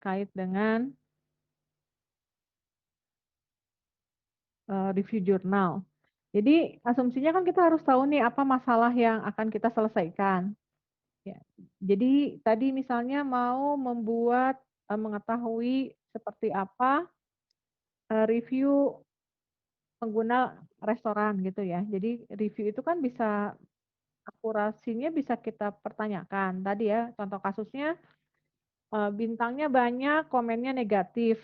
terkait dengan review jurnal. Jadi asumsinya kan kita harus tahu nih apa masalah yang akan kita selesaikan. Ya. Jadi tadi misalnya mau membuat mengetahui seperti apa review pengguna restoran gitu ya. Jadi review itu kan bisa akurasinya bisa kita pertanyakan. Tadi ya contoh kasusnya bintangnya banyak, komennya negatif,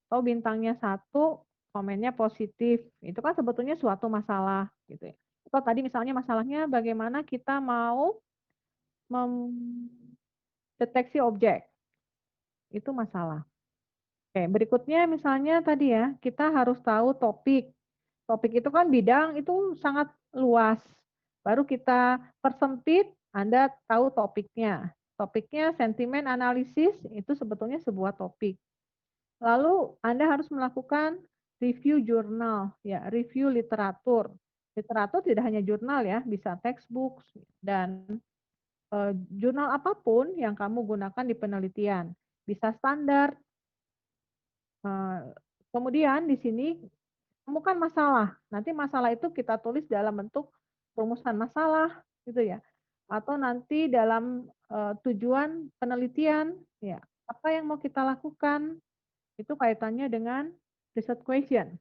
atau bintangnya satu, komennya positif. Itu kan sebetulnya suatu masalah gitu ya. Atau tadi misalnya masalahnya bagaimana kita mau mendeteksi objek, itu masalah. Oke, berikutnya misalnya tadi ya, kita harus tahu topik. Topik itu kan bidang itu sangat luas. Baru kita persempit, Anda tahu topiknya. Topiknya sentimen analisis itu sebetulnya sebuah topik. Lalu Anda harus melakukan review jurnal, ya, review literatur. Literatur tidak hanya jurnal ya, bisa textbook dan jurnal apapun yang kamu gunakan di penelitian. Bisa standar. eh, Kemudian di sini temukan masalah. Nanti masalah itu kita tulis dalam bentuk rumusan masalah, gitu ya. Atau nanti dalam tujuan penelitian, ya, apa yang mau kita lakukan itu kaitannya dengan research question.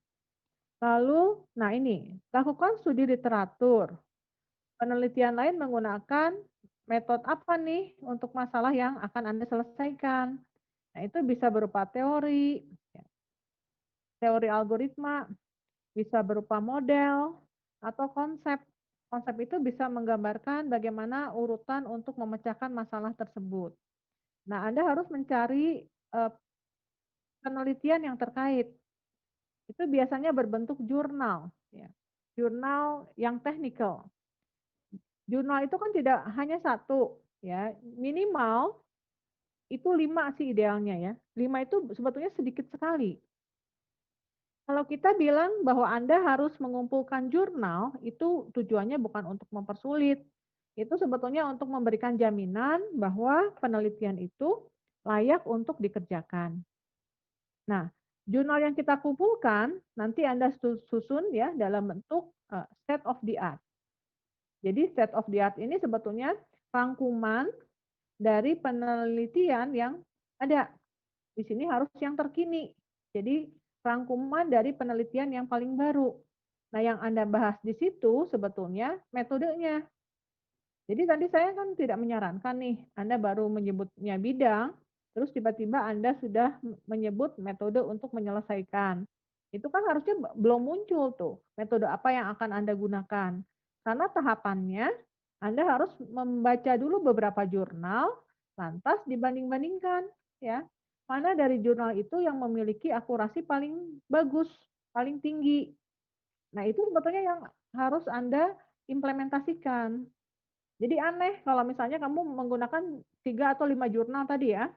Lalu, nah ini, lakukan studi literatur. Penelitian lain menggunakan metode apa nih untuk masalah yang akan Anda selesaikan. Nah, itu bisa berupa teori, ya, teori algoritma, bisa berupa model, atau konsep. Konsep itu bisa menggambarkan bagaimana urutan untuk memecahkan masalah tersebut. Nah, Anda harus mencari penelitian yang terkait. Itu biasanya berbentuk jurnal, ya. Jurnal yang technical. Jurnal itu kan tidak hanya satu, ya. Minimal itu 5 sih idealnya ya. 5 itu sebetulnya sedikit sekali. Kalau kita bilang bahwa Anda harus mengumpulkan jurnal, itu tujuannya bukan untuk mempersulit. Itu sebetulnya untuk memberikan jaminan bahwa penelitian itu layak untuk dikerjakan. Nah, jurnal yang kita kumpulkan nanti Anda susun ya dalam bentuk state of the art. Jadi state of the art ini sebetulnya rangkuman dari penelitian yang ada. Di sini harus yang terkini. Jadi rangkuman dari penelitian yang paling baru. Nah, yang Anda bahas di situ sebetulnya metodenya. Jadi tadi saya kan tidak menyarankan nih, Anda baru menyebutnya bidang, terus tiba-tiba Anda sudah menyebut metode untuk menyelesaikan. Itu kan harusnya belum muncul tuh, metode apa yang akan Anda gunakan. Karena tahapannya, Anda harus membaca dulu beberapa jurnal, lantas dibanding-bandingkan, ya. Mana dari jurnal itu yang memiliki akurasi paling bagus, paling tinggi. Nah, itu sebetulnya yang harus Anda implementasikan. Jadi aneh kalau misalnya kamu menggunakan 3 atau 5 jurnal tadi ya.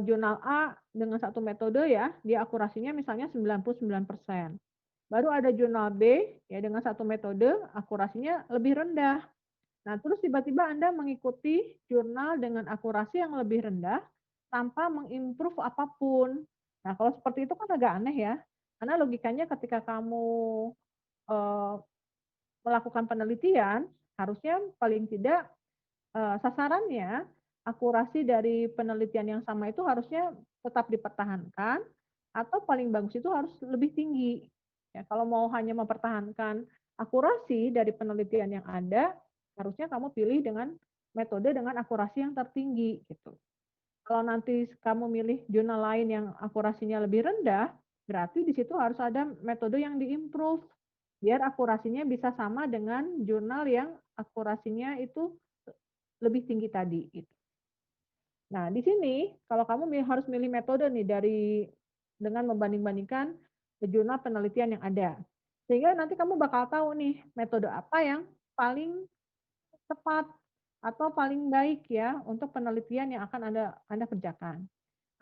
Jurnal A dengan satu metode ya, dia akurasinya misalnya 99%. Baru ada jurnal B ya dengan satu metode akurasinya lebih rendah. Nah, terus tiba-tiba Anda mengikuti jurnal dengan akurasi yang lebih rendah tanpa mengimprove apapun. Nah, kalau seperti itu kan agak aneh ya. Karena logikanya ketika kamu eh, melakukan penelitian, harusnya paling tidak sasarannya, akurasi dari penelitian yang sama itu harusnya tetap dipertahankan, atau paling bagus itu harus lebih tinggi. Ya, kalau mau hanya mempertahankan akurasi dari penelitian yang ada, harusnya kamu pilih dengan metode dengan akurasi yang tertinggi gitu. Kalau nanti kamu milih jurnal lain yang akurasinya lebih rendah, berarti di situ harus ada metode yang diimprove biar akurasinya bisa sama dengan jurnal yang akurasinya itu lebih tinggi tadi gitu. Nah, di sini kalau kamu harus milih metode nih dengan membanding-bandingkan jurnal penelitian yang ada. Sehingga nanti kamu bakal tahu nih metode apa yang paling tepat atau paling baik ya untuk penelitian yang akan Anda kerjakan.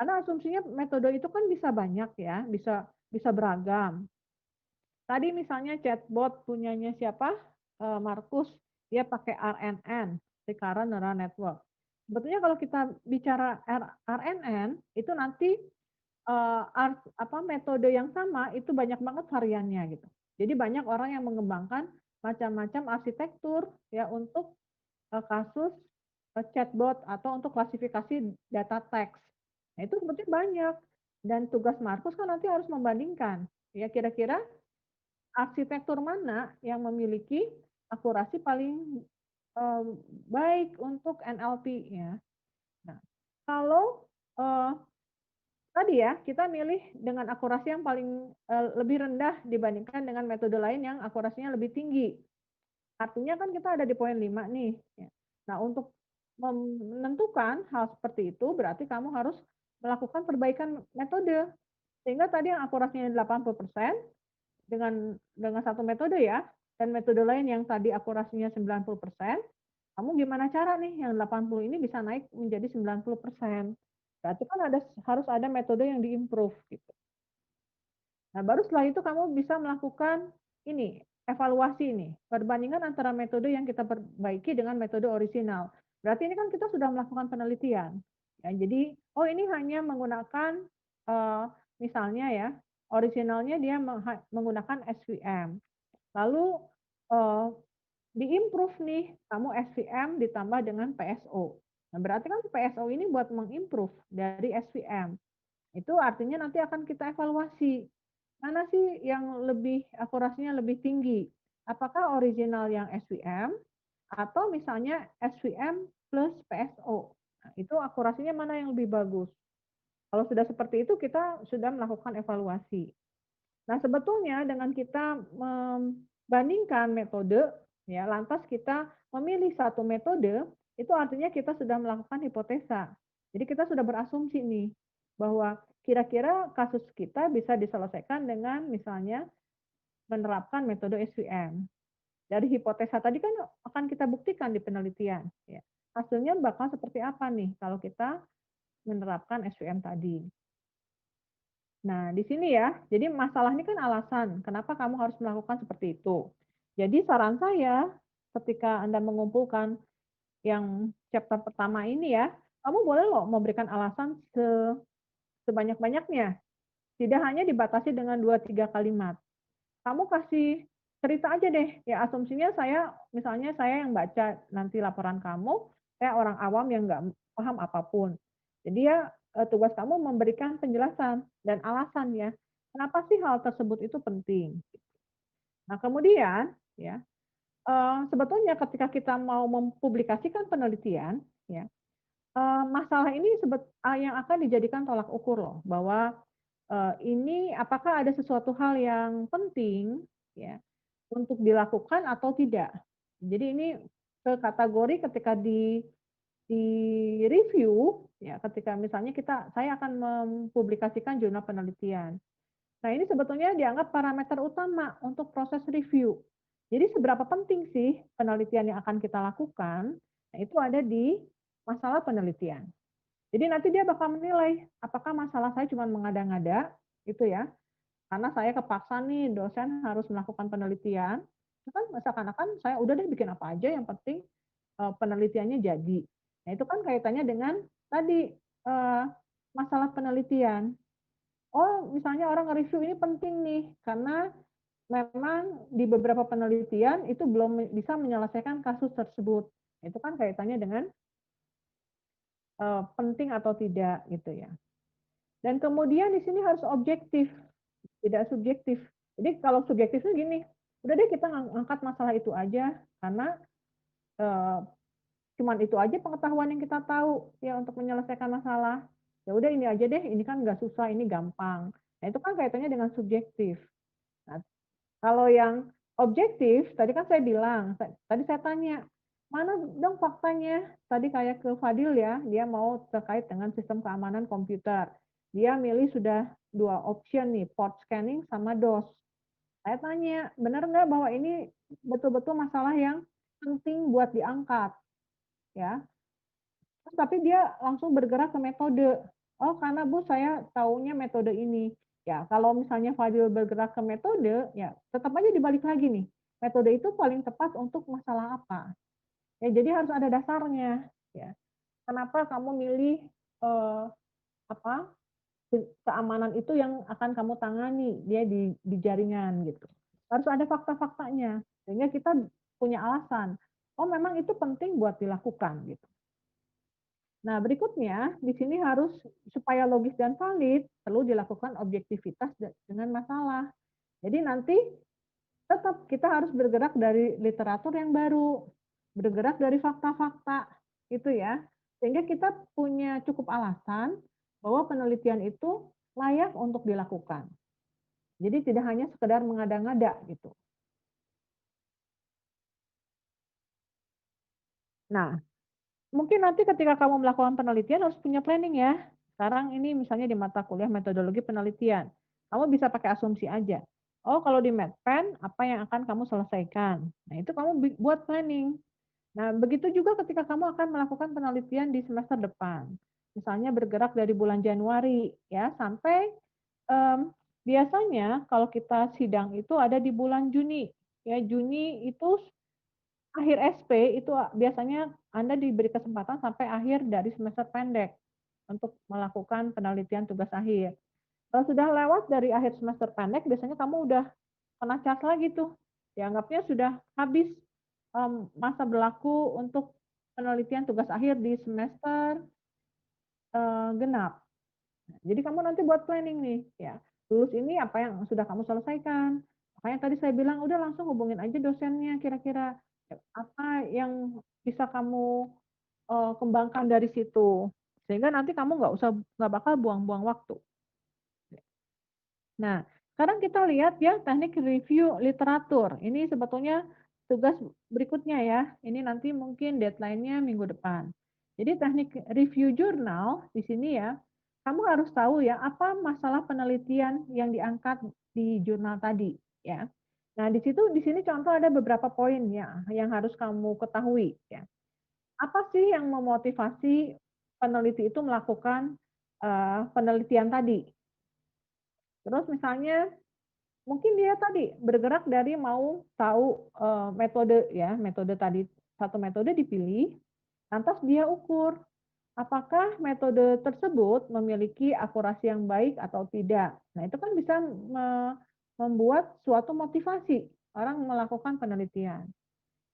Karena asumsinya metode itu kan bisa banyak ya, bisa bisa beragam. Tadi misalnya chatbot punyanya siapa? Markus, dia pakai RNN, Recurrent Neural Network. Sebetulnya kalau kita bicara RNN, itu nanti, metode yang sama itu banyak banget variannya gitu. Jadi banyak orang yang mengembangkan macam-macam arsitektur ya untuk, kasus, chatbot atau untuk klasifikasi data teks. Nah itu sebetulnya banyak, dan tugas Markus kan nanti harus membandingkan, ya kira-kira arsitektur mana yang memiliki akurasi paling, eee, baik untuk NLP ya. Nah, kalau, eee, tadi ya, kita milih dengan akurasi yang paling, lebih rendah dibandingkan dengan metode lain yang akurasinya lebih tinggi. Artinya kan kita ada di poin 5 nih, ya. Nah, untuk menentukan hal seperti itu, berarti kamu harus melakukan perbaikan metode. Sehingga tadi yang akurasinya 80% dengan satu metode ya, dan metode lain yang tadi akurasinya 90%, kamu gimana cara nih yang 80 ini bisa naik menjadi 90%. Berarti kan harus ada metode yang di-improve gitu. Nah, baru setelah itu kamu bisa melakukan ini, evaluasi nih, perbandingan antara metode yang kita perbaiki dengan metode orisinal. Berarti ini kan kita sudah melakukan penelitian. Ya, jadi, oh ini hanya menggunakan, eee, misalnya ya, orisinalnya dia menggunakan SVM. Lalu, eee, di-improve nih, kamu SVM ditambah dengan PSO. Nah, berarti kan PSO ini buat meng-improve dari SVM. Itu artinya nanti akan kita evaluasi, mana sih yang lebih akurasinya lebih tinggi? Apakah original yang SVM atau misalnya SVM plus PSO? Nah, itu akurasinya mana yang lebih bagus? Kalau sudah seperti itu kita sudah melakukan evaluasi. Nah, sebetulnya dengan kita membandingkan metode, ya, lantas kita memilih satu metode, itu artinya kita sudah melakukan hipotesa. Jadi kita sudah berasumsi nih, bahwa kira-kira kasus kita bisa diselesaikan dengan misalnya menerapkan metode SVM. Dari hipotesa tadi kan akan kita buktikan di penelitian, ya. Hasilnya bakal seperti apa nih kalau kita menerapkan SVM tadi. Nah, di sini ya, jadi masalah ini kan alasan kenapa kamu harus melakukan seperti itu. Jadi saran saya, ketika Anda mengumpulkan yang chapter pertama ini ya, kamu boleh loh memberikan alasan sebanyak-banyaknya. Tidak hanya dibatasi dengan 2 3 kalimat. Kamu kasih cerita aja deh, ya asumsinya misalnya saya yang baca nanti laporan kamu, saya orang awam yang nggak paham apapun. Jadi ya, tugas kamu memberikan penjelasan dan alasan ya, kenapa sih hal tersebut itu penting. Nah kemudian ya, sebetulnya ketika kita mau mempublikasikan penelitian ya, masalah ini yang akan dijadikan tolak ukur loh, bahwa, ini apakah ada sesuatu hal yang penting ya, untuk dilakukan atau tidak. Jadi ini ke kategori ketika di-review, ya ketika misalnya saya akan mempublikasikan jurnal penelitian. Nah ini sebetulnya dianggap parameter utama untuk proses review. Jadi seberapa penting sih penelitian yang akan kita lakukan, nah itu ada di masalah penelitian. Jadi nanti dia bakal menilai, apakah masalah saya cuma mengada-ngada, gitu ya, karena saya kepaksa nih dosen harus melakukan penelitian, itu kan seakan-akan saya udah deh bikin apa aja yang penting, penelitiannya jadi. Nah itu kan kaitannya dengan tadi, masalah penelitian. Oh misalnya orang nge-review ini penting nih, karena memang di beberapa penelitian itu belum bisa menyelesaikan kasus tersebut. Itu kan kaitannya dengan, penting atau tidak gitu ya. Dan kemudian di sini harus objektif, tidak subjektif. Jadi kalau subjektifnya gini, udah deh kita ngangkat masalah itu aja, karena, eee, cuman itu aja pengetahuan yang kita tahu ya untuk menyelesaikan masalah. Ya udah ini aja deh, ini kan nggak susah, ini gampang. Nah itu kan kaitannya dengan subjektif. Nah kalau yang objektif, tadi kan saya bilang, tadi saya tanya, "Mana dong faktanya?" Tadi kayak ke Fadil ya, dia mau terkait dengan sistem keamanan komputer. Dia milih sudah 2 option nih, port scanning sama DOS. Saya tanya, "Benar nggak bahwa ini betul-betul masalah yang penting buat diangkat?" Ya. Terus tapi dia langsung bergerak ke metode. "Oh, karena Bu saya taunya metode ini." Ya, kalau misalnya Fadil bergerak ke metode, ya tetap aja dibalik lagi nih, metode itu paling tepat untuk masalah apa. Ya jadi harus ada dasarnya, ya. kenapa kamu milih eh, apa keamanan itu yang akan kamu tangani dia di jaringan gitu. Harus ada fakta-faktanya sehingga kita punya alasan. Oh, memang itu penting buat dilakukan gitu. Nah, berikutnya di sini harus supaya logis dan valid perlu dilakukan objektivitas dengan masalah. Jadi nanti tetap kita harus bergerak dari literatur yang baru, bergerak dari fakta-fakta itu ya. Sehingga kita punya cukup alasan bahwa penelitian itu layak untuk dilakukan. Jadi tidak hanya sekedar mengada-ngada gitu. Nah, mungkin nanti ketika kamu melakukan penelitian harus punya planning ya. Sekarang ini misalnya di mata kuliah metodologi penelitian. Kamu bisa pakai asumsi aja. Oh, kalau di MedPen, apa yang akan kamu selesaikan? Nah, itu kamu buat planning. Nah, begitu juga ketika kamu akan melakukan penelitian di semester depan. Misalnya bergerak dari bulan Januari ya sampai biasanya kalau kita sidang itu ada di bulan Juni. Ya, Juni itu akhir SP itu biasanya Anda diberi kesempatan sampai akhir dari semester pendek untuk melakukan penelitian tugas akhir. Kalau sudah lewat dari akhir semester pendek, biasanya kamu udah kena cas lagi tuh. Dianggapnya sudah habis masa berlaku untuk penelitian tugas akhir di semester genap. Jadi kamu nanti buat planning nih, ya. Lulus ini apa yang sudah kamu selesaikan. Makanya tadi saya bilang udah langsung hubungin aja dosennya kira-kira apa yang bisa kamu kembangkan dari situ. Sehingga nanti kamu nggak bakal buang-buang waktu. Nah, sekarang kita lihat ya teknik review literatur. Ini sebetulnya tugas berikutnya ya. Ini nanti mungkin deadline-nya minggu depan. Jadi teknik review jurnal di sini ya, kamu harus tahu ya apa masalah penelitian yang diangkat di jurnal tadi ya. Nah, di sini contoh ada beberapa poin ya yang harus kamu ketahui ya. Apa sih yang memotivasi peneliti itu melakukan penelitian tadi? Terus misalnya mungkin dia tadi bergerak dari mau tahu metode ya, metode tadi satu metode dipilih, lantas dia ukur apakah metode tersebut memiliki akurasi yang baik atau tidak. Nah, itu kan bisa membuat suatu motivasi orang melakukan penelitian.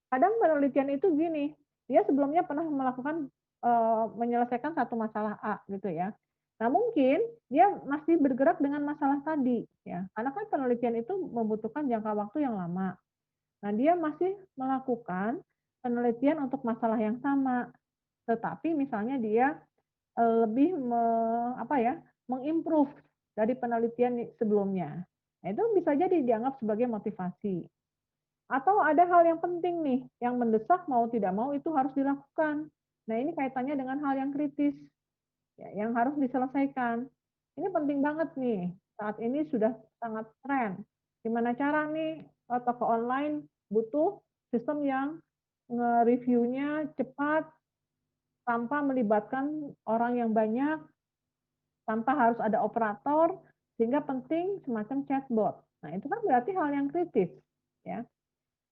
Kadang penelitian itu gini, dia sebelumnya pernah melakukan menyelesaikan satu masalah A gitu ya. Nah, mungkin dia masih bergerak dengan masalah tadi ya. Karena kan penelitian itu membutuhkan jangka waktu yang lama. Nah, dia masih melakukan penelitian untuk masalah yang sama. Tetapi misalnya dia lebih apa ya, mengimprove dari penelitian sebelumnya. Nah, itu bisa jadi dianggap sebagai motivasi. Atau ada hal yang penting nih, yang mendesak mau tidak mau itu harus dilakukan. Nah, ini kaitannya dengan hal yang kritis, ya, yang harus diselesaikan. Ini penting banget nih, saat ini sudah sangat tren. Gimana cara nih toko online butuh sistem yang nge-reviewnya cepat, tanpa melibatkan orang yang banyak, tanpa harus ada operator, sehingga penting semacam chatbot. Nah, itu kan berarti hal yang kritis. Ya.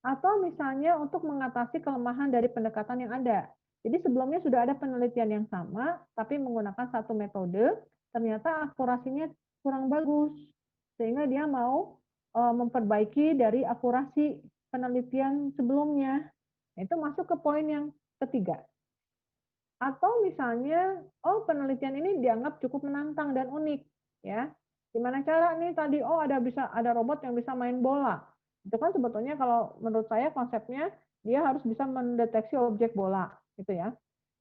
Atau misalnya untuk mengatasi kelemahan dari pendekatan yang ada. Jadi sebelumnya sudah ada penelitian yang sama, tapi menggunakan satu metode, ternyata akurasinya kurang bagus. Sehingga dia mau memperbaiki dari akurasi penelitian sebelumnya. Itu masuk ke poin yang ketiga. Atau misalnya, oh penelitian ini dianggap cukup menantang dan unik. Ya, gimana cara nih tadi, oh ada robot yang bisa main bola. Itu kan sebetulnya kalau menurut saya konsepnya dia harus bisa mendeteksi objek bola gitu ya.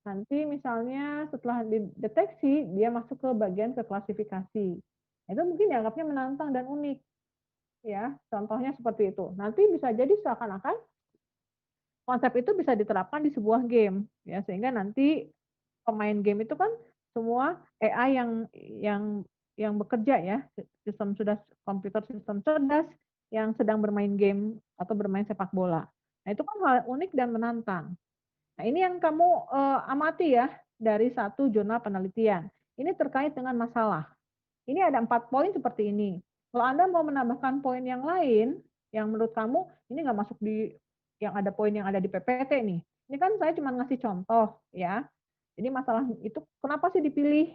Nanti misalnya setelah dideteksi dia masuk ke bagian ke klasifikasi. Itu mungkin dianggapnya menantang dan unik ya. Contohnya seperti itu. Nanti bisa jadi seakan-akan konsep itu bisa diterapkan di sebuah game ya sehingga nanti pemain game itu kan semua AI yang yang bekerja ya, sistem sudah komputer sistem cerdas yang sedang bermain game atau bermain sepak bola. Nah, itu kan hal unik dan menantang. Nah, ini yang kamu amati ya dari satu jurnal penelitian. Ini terkait dengan masalah. Ini ada 4 poin seperti ini. Kalau Anda mau menambahkan poin yang lain, yang menurut kamu ini nggak masuk di yang ada poin yang ada di PPT nih. Ini kan saya cuma ngasih contoh ya. Jadi masalah itu kenapa sih dipilih?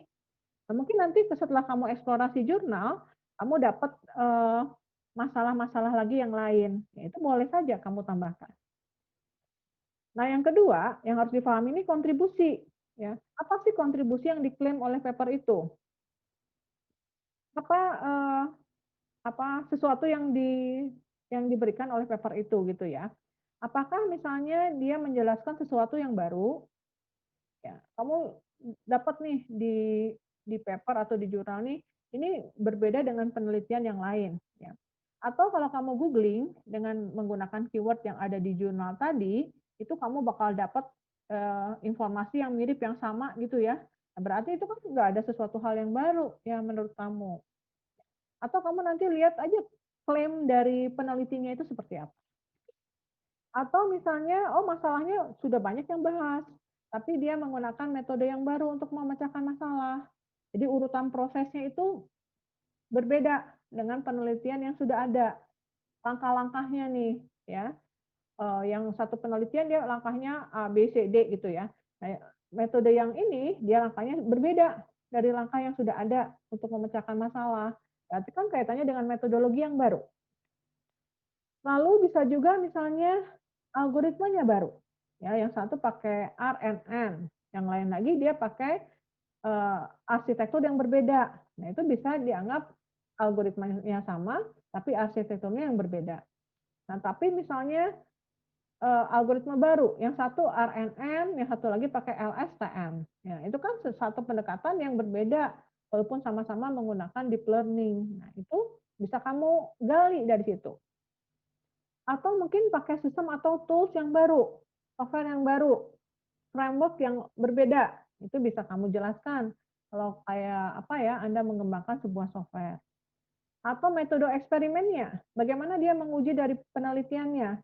Nah, mungkin nanti setelah kamu eksplorasi jurnal, kamu dapat, masalah-masalah lagi yang lain, ya itu boleh saja kamu tambahkan. Nah, yang kedua, yang harus dipahami ini kontribusi, ya. Apa sih kontribusi yang diklaim oleh paper itu? Apa, sesuatu yang diberikan oleh paper itu, gitu ya. Apakah misalnya dia menjelaskan sesuatu yang baru, ya, kamu dapat nih di paper atau di jurnal nih, ini berbeda dengan penelitian yang lain, ya. Atau kalau kamu googling dengan menggunakan keyword yang ada di jurnal tadi, itu kamu bakal dapat, informasi yang mirip yang sama gitu ya. Nah, berarti itu kan nggak ada sesuatu hal yang baru ya menurut kamu. Atau kamu nanti lihat aja klaim dari penelitinya itu seperti apa. Atau misalnya, oh masalahnya sudah banyak yang bahas, tapi dia menggunakan metode yang baru untuk memecahkan masalah. Jadi urutan prosesnya itu berbeda dengan penelitian yang sudah ada. Langkah-langkahnya nih, ya. Yang satu penelitian dia langkahnya A, B, C, D gitu ya. Nah, metode yang ini dia langkahnya berbeda dari langkah yang sudah ada untuk memecahkan masalah. Berarti kan kaitannya dengan metodologi yang baru. Lalu bisa juga misalnya algoritmanya baru. Ya, yang satu pakai RNN, yang lain lagi dia pakai arsitektur yang berbeda. Nah, itu bisa dianggap algoritmanya sama, tapi arsitekturnya yang berbeda. Nah, tapi misalnya algoritma baru, yang satu RNN, yang satu lagi pakai LSTM. Ya, itu kan satu pendekatan yang berbeda, walaupun sama-sama menggunakan deep learning. Nah, itu bisa kamu gali dari situ. Atau mungkin pakai sistem atau tools yang baru, software yang baru, framework yang berbeda. Itu bisa kamu jelaskan kalau kayak apa ya, Anda mengembangkan sebuah software. Atau metode eksperimennya, bagaimana dia menguji dari penelitiannya,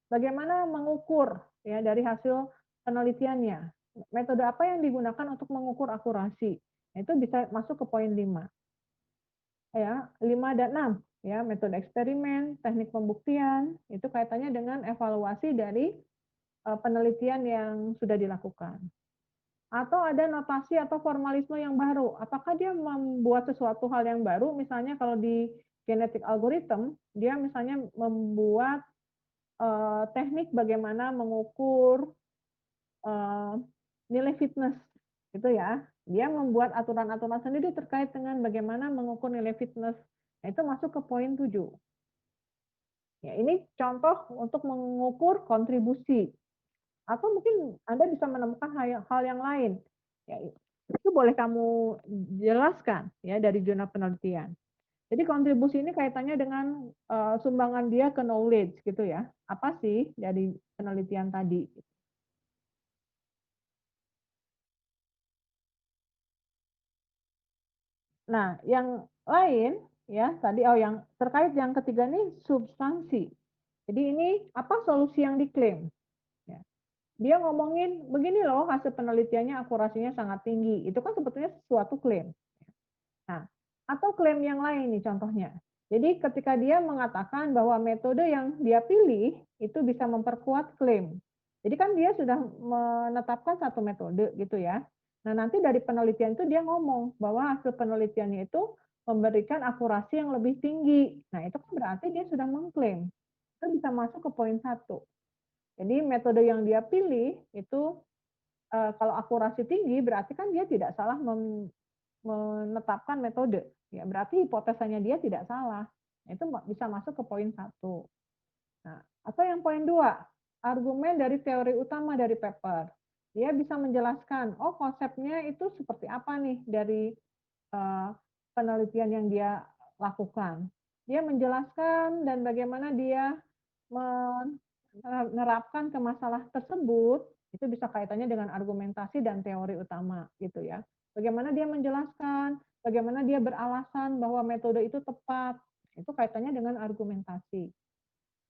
bagaimana mengukur ya dari hasil penelitiannya. Metode apa yang digunakan untuk mengukur akurasi. Nah, itu bisa masuk ke poin 5. Ya, 5 dan 6 ya, metode eksperimen, teknik pembuktian, itu kaitannya dengan evaluasi dari penelitian yang sudah dilakukan. Atau ada notasi atau formalisme yang baru. Apakah dia membuat sesuatu hal yang baru, misalnya kalau di genetic algorithm, dia misalnya membuat teknik bagaimana mengukur nilai fitness, gitu ya. Dia membuat aturan-aturan sendiri terkait dengan bagaimana mengukur nilai fitness. Nah, itu masuk ke poin 7. Ya, ini contoh untuk mengukur kontribusi. Atau mungkin Anda bisa menemukan hal yang lain. Ya, itu boleh kamu jelaskan ya dari jurnal penelitian. Jadi kontribusi ini kaitannya dengan sumbangan dia ke knowledge gitu ya. Apa sih dari penelitian tadi? Nah, yang lain ya tadi yang terkait yang ketiga nih substansi. Jadi ini apa solusi yang diklaim? Ya. Dia ngomongin begini loh hasil penelitiannya akurasinya sangat tinggi. Itu kan sebetulnya suatu klaim. Nah, atau klaim yang lain nih contohnya. Jadi ketika dia mengatakan bahwa metode yang dia pilih itu bisa memperkuat klaim. Jadi kan dia sudah menetapkan satu metode gitu ya. Nah, nanti dari penelitian itu dia ngomong bahwa hasil penelitiannya itu memberikan akurasi yang lebih tinggi. Nah, itu kan berarti dia sudah mengklaim. Itu bisa masuk ke poin 1. Jadi metode yang dia pilih itu kalau akurasi tinggi berarti kan dia tidak salah menetapkan metode. Ya, berarti hipotesanya dia tidak salah. Nah, itu bisa masuk ke poin 1. Nah, atau yang poin 2, argumen dari teori utama dari paper. Dia bisa menjelaskan, oh konsepnya itu seperti apa nih dari uh, penelitian yang dia lakukan. Dia menjelaskan dan bagaimana dia menerapkan ke masalah tersebut, itu bisa kaitannya dengan argumentasi dan teori utama gitu ya. Bagaimana dia menjelaskan, bagaimana dia beralasan bahwa metode itu tepat, itu kaitannya dengan argumentasi.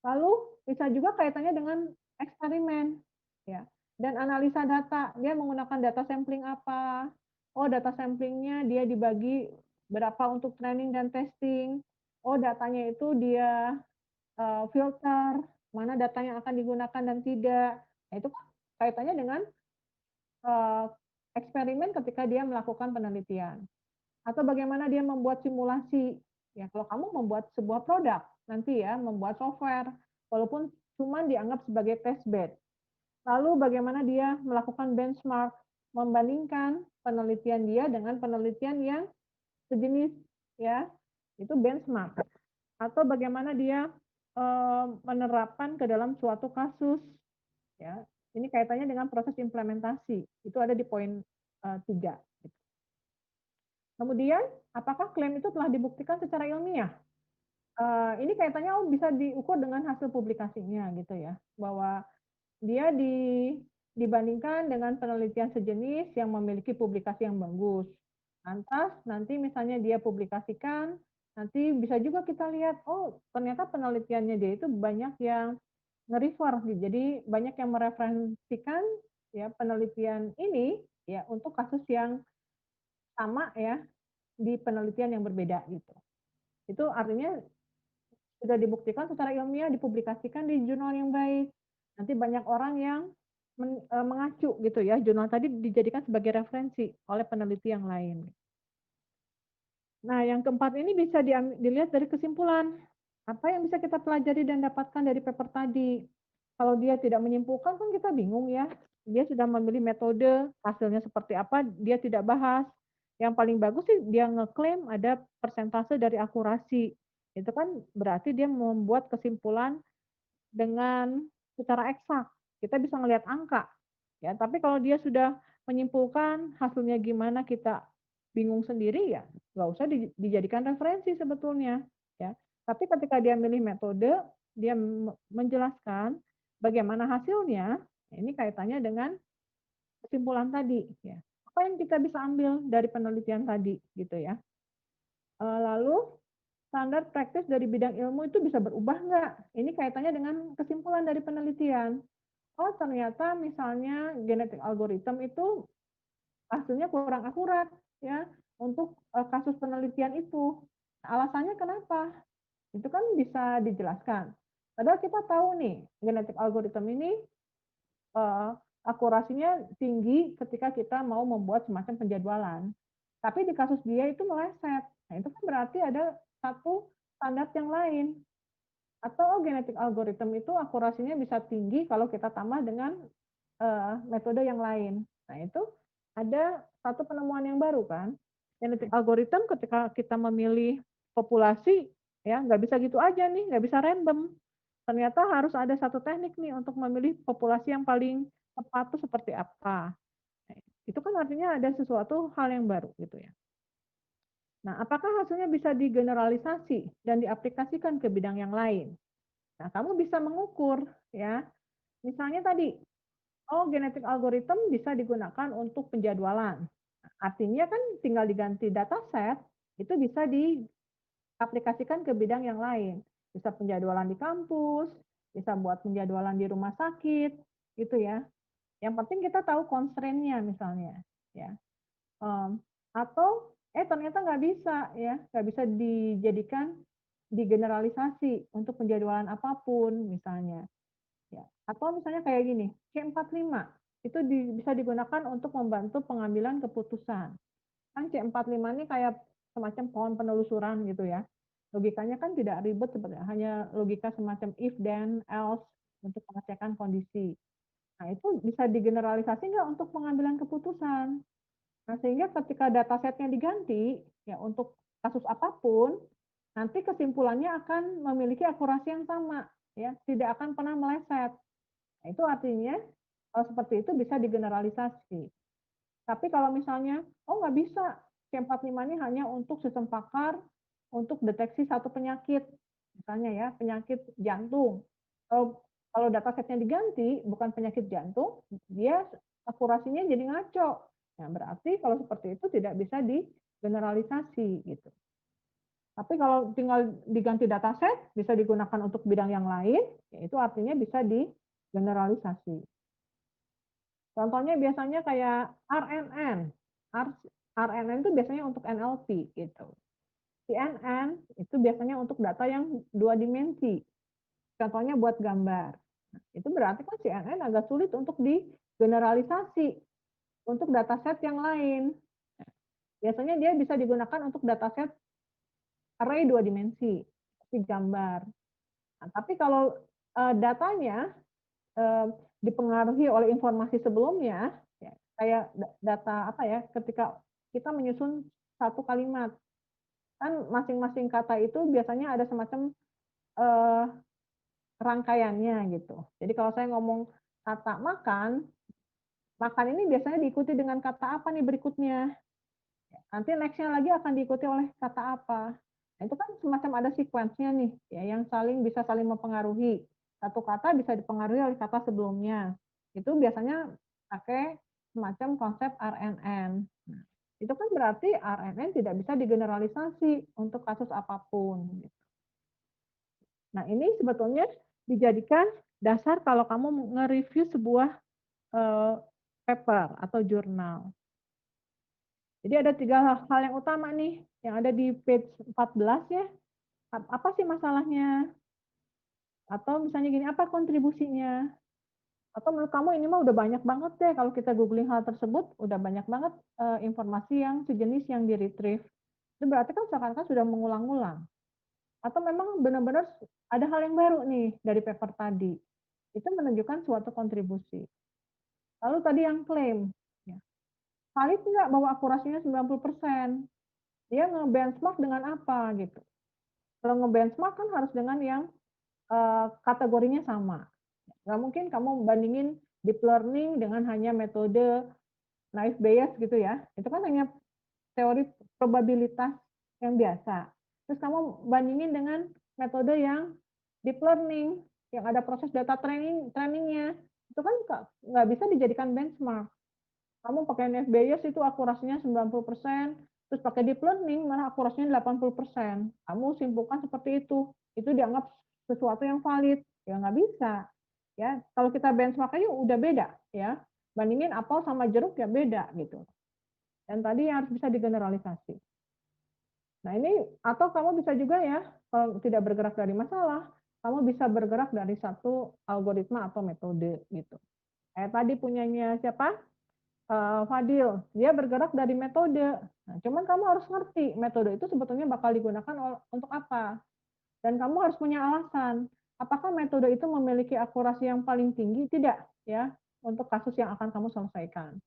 Lalu bisa juga kaitannya dengan eksperimen, ya. Dan analisa data, dia menggunakan data sampling apa? Oh, data samplingnya dia dibagi berapa untuk training dan testing. Oh, datanya itu dia filter, mana data yang akan digunakan dan tidak. Nah, itu kan kaitannya dengan uh, eksperimen ketika dia melakukan penelitian. Atau bagaimana dia membuat simulasi. Ya, kalau kamu membuat sebuah produk, nanti ya, membuat software, walaupun cuma dianggap sebagai test bed. Lalu bagaimana dia melakukan benchmark, membandingkan penelitian dia dengan penelitian yang sejenis, ya, itu benchmark. Atau bagaimana dia menerapkan ke dalam suatu kasus, ya. Ini kaitannya dengan proses implementasi. Itu ada di poin 3. Kemudian, apakah klaim itu telah dibuktikan secara ilmiah? Ini kaitannya bisa diukur dengan hasil publikasinya gitu ya, bahwa dia dibandingkan dengan penelitian sejenis yang memiliki publikasi yang bagus. Lantas nanti misalnya dia publikasikan, nanti bisa juga kita lihat, oh ternyata penelitiannya dia itu banyak yang nge-refer, jadi banyak yang mereferensikan ya penelitian ini ya untuk kasus yang sama ya di penelitian yang berbeda gitu. Itu artinya sudah dibuktikan secara ilmiah, dipublikasikan di jurnal yang baik. Nanti banyak orang yang mengacu gitu ya, jurnal tadi dijadikan sebagai referensi oleh peneliti yang lain. Nah, yang keempat ini bisa dilihat dari kesimpulan. Apa yang bisa kita pelajari dan dapatkan dari paper tadi? Kalau dia tidak menyimpulkan kan kita bingung ya. Dia sudah memilih metode, hasilnya seperti apa, dia tidak bahas. Yang paling bagus sih dia ngeklaim ada persentase dari akurasi. Itu kan berarti dia membuat kesimpulan dengan secara eksak. Kita bisa melihat angka. Ya, tapi kalau dia sudah menyimpulkan hasilnya gimana kita bingung sendiri ya, nggak usah dijadikan referensi sebetulnya. Ya, tapi ketika dia milih metode, dia menjelaskan bagaimana hasilnya. Ini kaitannya dengan kesimpulan tadi. Ya, apa yang kita bisa ambil dari penelitian tadi, gitu ya. Lalu standar praktis dari bidang ilmu itu bisa berubah nggak? Ini kaitannya dengan kesimpulan dari penelitian. Oh ternyata misalnya genetik algoritma itu hasilnya kurang akurat ya untuk kasus penelitian itu. Alasannya kenapa? Itu kan bisa dijelaskan. Padahal kita tahu nih genetik algoritma ini uh, akurasinya tinggi ketika kita mau membuat semacam penjadwalan. Tapi di kasus dia itu meleset. Nah itu kan berarti ada satu standar yang lain. Atau genetik algoritma itu akurasinya bisa tinggi kalau kita tambah dengan metode yang lain. Nah itu ada satu penemuan yang baru kan. Genetik algoritma ketika kita memilih populasi ya nggak bisa gitu aja nih, nggak bisa random. Ternyata harus ada satu teknik nih untuk memilih populasi yang paling tepat itu seperti apa. Nah, itu kan artinya ada sesuatu hal yang baru gitu ya. Nah, apakah hasilnya bisa digeneralisasi dan diaplikasikan ke bidang yang lain? Nah, kamu bisa mengukur ya. Misalnya tadi, oh genetik algoritma bisa digunakan untuk penjadwalan. Artinya kan tinggal diganti dataset, itu bisa diaplikasikan ke bidang yang lain. Bisa penjadwalan di kampus, bisa buat penjadwalan di rumah sakit, gitu ya. Yang penting kita tahu constraint-nya misalnya, ya. Atau ternyata nggak bisa ya, nggak bisa dijadikan digeneralisasi untuk penjadwalan apapun misalnya. Ya. Atau misalnya kayak gini, C45 itu bisa digunakan untuk membantu pengambilan keputusan. Kan C45 ini kayak semacam pohon penelusuran gitu ya. Logikanya kan tidak ribet sebenarnya, hanya logika semacam if then else untuk pengecekan kondisi. Nah, itu bisa digeneralisasi nggak untuk pengambilan keputusan? Nah, sehingga ketika datasetnya diganti, ya untuk kasus apapun, nanti kesimpulannya akan memiliki akurasi yang sama, ya tidak akan pernah meleset. Nah, itu artinya kalau seperti itu bisa digeneralisasi. Tapi kalau misalnya, oh nggak bisa, C45 ini hanya untuk sistem pakar, untuk deteksi satu penyakit, misalnya ya, penyakit jantung. Kalau datasetnya diganti, bukan penyakit jantung, dia akurasinya jadi ngaco. Nah, berarti kalau seperti itu tidak bisa digeneralisasi gitu. Tapi kalau tinggal diganti dataset, bisa digunakan untuk bidang yang lain, yaitu artinya bisa digeneralisasi. Contohnya biasanya kayak RNN. RNN itu biasanya untuk NLP gitu. CNN itu biasanya untuk data yang dua dimensi. Contohnya buat gambar. Nah, itu berarti kan CNN agak sulit untuk digeneralisasi. untuk dataset yang lain. Biasanya dia bisa digunakan untuk dataset array 2 dimensi, seperti gambar. Nah, tapi kalau datanya dipengaruhi oleh informasi sebelumnya, ya, kayak data apa ya, ketika kita menyusun satu kalimat, kan masing-masing kata itu biasanya ada semacam rangkaiannya gitu. Jadi kalau saya ngomong kata makan, makan ini biasanya diikuti dengan kata apa nih berikutnya. Nanti next-nya lagi akan diikuti oleh kata apa. Nah, itu kan semacam ada sequence-nya nih, ya, yang bisa saling mempengaruhi. Satu kata bisa dipengaruhi oleh kata sebelumnya. Itu biasanya pakai semacam konsep RNN. Nah, itu kan berarti RNN tidak bisa digeneralisasi untuk kasus apapun. Nah, ini sebetulnya dijadikan dasar kalau kamu nge-review sebuah paper atau jurnal. Jadi ada 3 hal yang utama nih, yang ada di page 14 ya. Apa sih masalahnya? Atau misalnya gini, apa kontribusinya? Atau menurut kamu ini mah udah banyak banget deh, kalau kita googling hal tersebut, udah banyak banget informasi yang sejenis yang di-retrieve. Itu berarti kan seakan-akan sudah mengulang-ulang. Atau memang benar-benar ada hal yang baru nih dari paper tadi. Itu menunjukkan suatu kontribusi. Lalu tadi yang klaim, ya. Valid nggak bahwa akurasinya 90%? Dia nge-benchmark dengan apa gitu. Kalau nge-benchmark kan harus dengan yang kategorinya sama. Nggak mungkin kamu bandingin deep learning dengan hanya metode naive Bayes gitu ya. Itu kan hanya teori probabilitas yang biasa. Terus kamu bandingin dengan metode yang deep learning, yang ada proses data trainingnya. Itu kan nggak bisa dijadikan benchmark. Kamu pakai naive Bayes itu akurasinya 90%, terus pakai deep learning malah akurasinya 80%. Kamu simpulkan seperti itu dianggap sesuatu yang valid. Ya nggak bisa. Ya, kalau kita benchmark aja udah beda ya. Bandingin apel sama jeruk ya beda gitu. Dan tadi harus bisa digeneralisasi. Nah, ini atau kamu bisa juga ya, kalau tidak bergerak dari masalah, kamu bisa bergerak dari satu algoritma atau metode gitu. Kayak tadi punyanya siapa? Fadil, dia bergerak dari metode. Nah, cuman kamu harus ngerti metode itu sebetulnya bakal digunakan untuk apa. Dan kamu harus punya alasan. Apakah metode itu memiliki akurasi yang paling tinggi? Tidak, ya, untuk kasus yang akan kamu selesaikan.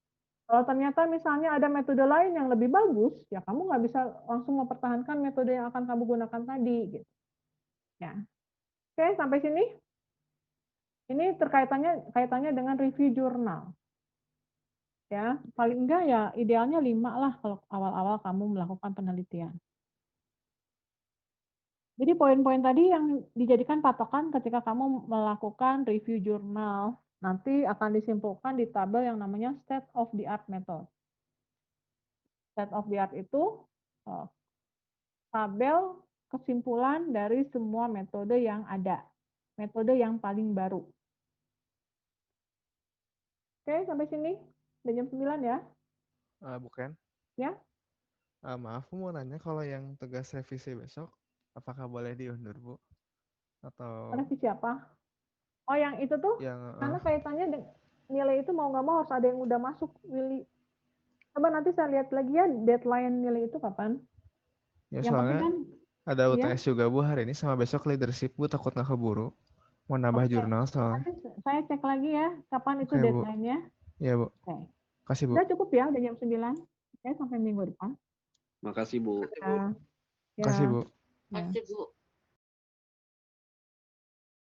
Kalau ternyata misalnya ada metode lain yang lebih bagus, ya kamu nggak bisa langsung mempertahankan metode yang akan kamu gunakan tadi. Gitu. Ya. Oke, sampai sini. Ini kaitannya dengan review jurnal. Ya, paling enggak ya idealnya 5 lah kalau awal-awal kamu melakukan penelitian. Jadi poin-poin tadi yang dijadikan patokan ketika kamu melakukan review jurnal, nanti akan disimpulkan di tabel yang namanya state of the art method. State of the art itu tabel kesimpulan dari semua metode yang ada, metode yang paling baru. Oke, sampai sini. Udah jam 9 ya? Bukan. Ya? Maaf, aku mau nanya kalau yang tugas revisi besok, apakah boleh diundur, Bu? Atau Revisi apa? Oh, yang itu tuh, yang karena kaitannya nilai itu mau nggak mau harus ada yang udah masuk, Willy. Coba nanti saya lihat lagi ya deadline nilai itu kapan. ya Yang penting soalnya kan, ada ya, UTS juga, Bu, hari ini sama besok leadership, Bu, takut nggak keburu. Mau nambah oke. jurnal soalnya. Nanti saya cek lagi ya kapan itu Oke, Bu. deadline-nya. Iya, Bu. Oke. Kasih, Bu. Udah cukup ya, udah jam 9. Oke, sampai minggu depan. Makasih Bu. Ya, Kasih, ya, Bu. ya. Makasih Bu.